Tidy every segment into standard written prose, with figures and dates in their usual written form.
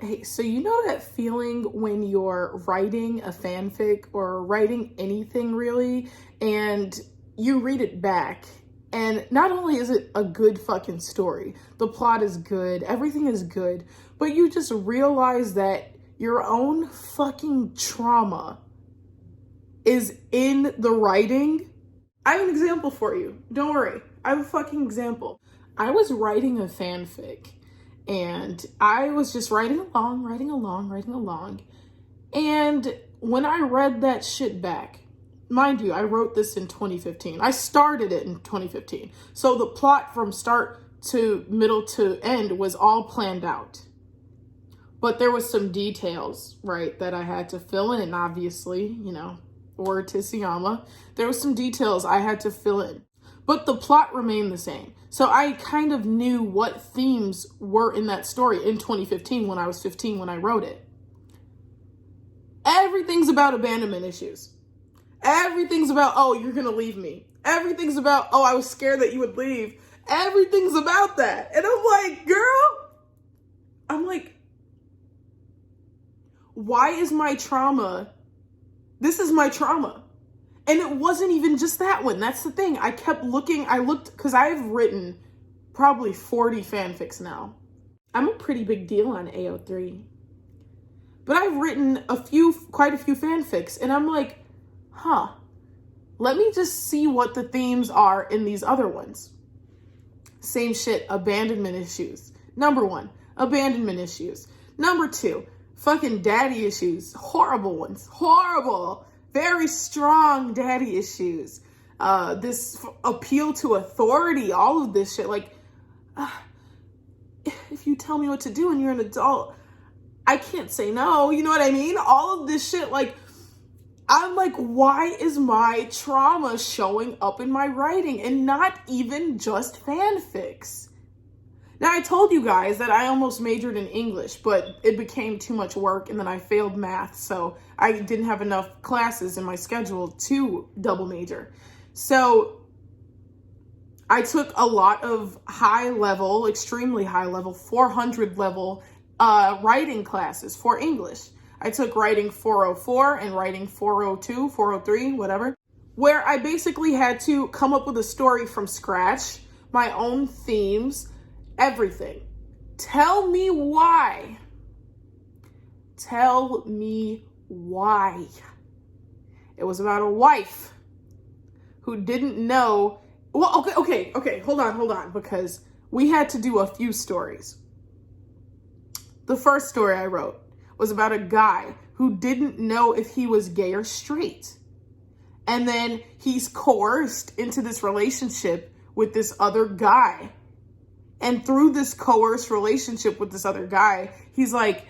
Hey, so you know that feeling when you're writing a fanfic or writing anything really, and you read it back, and not only is it a good fucking story, the plot is good, everything is good, but you just realize that your own fucking trauma is in the writing. I have an example for you. Don't worry. I have a fucking example. I was writing a fanfic and I was just writing along. And when I read that shit back, mind you, I wrote this in 2015. I started it in 2015. So the plot from start to middle to end was all planned out. But there was some details, right, that I had to fill in. And obviously, word to Siyama, there was some details I had to fill in. But the plot remained the same. So I kind of knew what themes were in that story in 2015 when I was 15 when I wrote it. Everything's about abandonment issues. Everything's about, oh, you're going to leave me. Everything's about, oh, I was scared that you would leave. Everything's about that. And I'm like, why is my trauma? This is my trauma. And it wasn't even just that one. That's the thing. I looked, because I've written probably 40 fanfics now. I'm a pretty big deal on AO3. But I've written quite a few fanfics, and I'm like, let me just see what the themes are in these other ones. Same shit, abandonment issues. Number 1, abandonment issues. Number 2, fucking daddy issues. Horrible ones. Horrible. Very strong daddy issues. This appeal to authority, all of this shit. Like, if you tell me what to do and you're an adult, I can't say no. You know what I mean? All of this shit, like, I'm like, why is my trauma showing up in my writing? And not even just fanfics. Now, I told you guys that I almost majored in English, but it became too much work, and then I failed math, so I didn't have enough classes in my schedule to double major. So I took a lot of extremely high level, 400 level writing classes for English. I took writing 404 and writing 402, 403, whatever, where I basically had to come up with a story from scratch, my own themes, everything. Tell me why. Tell me why. It was about a wife who didn't know. Well, okay. Hold on, because we had to do a few stories. The first story I wrote was about a guy who didn't know if he was gay or straight. And then he's coerced into this relationship with this other guy. And through this coerced relationship with this other guy, he's like,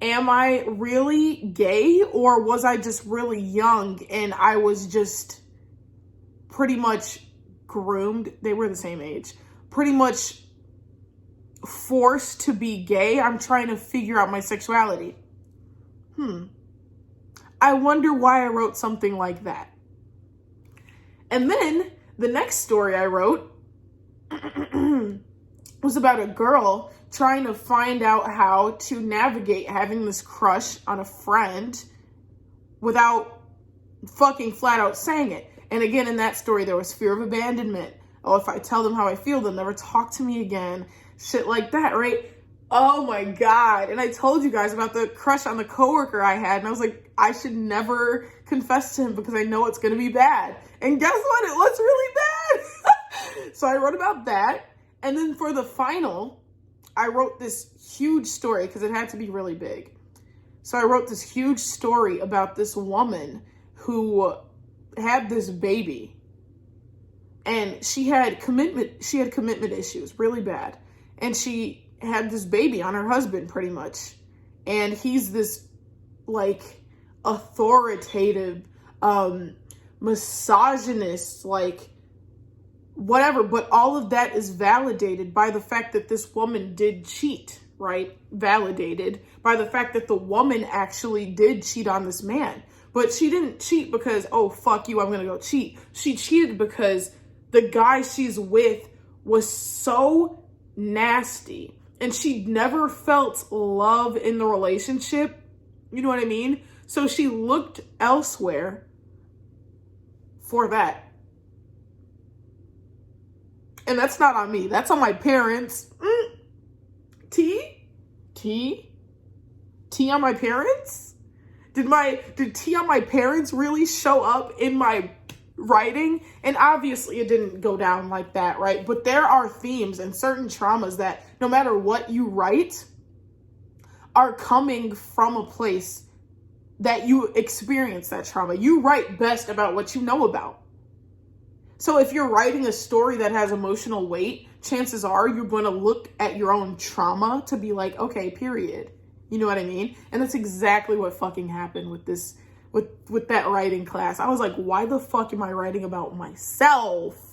am I really gay, or was I just really young and I was just pretty much groomed? They were the same age. Pretty much forced to be gay. I'm trying to figure out my sexuality. I wonder why I wrote something like that. And then the next story I wrote was about a girl trying to find out how to navigate having this crush on a friend without fucking flat out saying it. And again, in that story, there was fear of abandonment. Oh, if I tell them how I feel, they'll never talk to me again. Shit like that, right? Oh my God. And I told you guys about the crush on the coworker I had. And I was like, I should never confess to him because I know it's going to be bad. And guess what? It was really bad. So I wrote about that. And then for the final, I wrote this huge story because it had to be really big. So I wrote this huge story about this woman who had this baby. And she had commitment issues really bad. And she had this baby on her husband pretty much. And he's this like authoritative, misogynist, like whatever. But all of that is validated by the fact that this woman did cheat, right? Validated by the fact that the woman actually did cheat on this man. But she didn't cheat because, oh, fuck you, I'm going to go cheat. She cheated because the guy she's with was so nasty and she never felt love in the relationship. You know what I mean? So she looked elsewhere for that. And that's not on me. That's on my parents. T on my parents? Did T on my parents really show up in my writing? And obviously it didn't go down like that, right? But there are themes and certain traumas that no matter what you write are coming from a place that you experience that trauma. You write best about what you know about. So if you're writing a story that has emotional weight, chances are you're going to look at your own trauma to be like, okay, period. You know what I mean? And that's exactly what fucking happened with this, with that writing class. I was like, why the fuck am I writing about myself?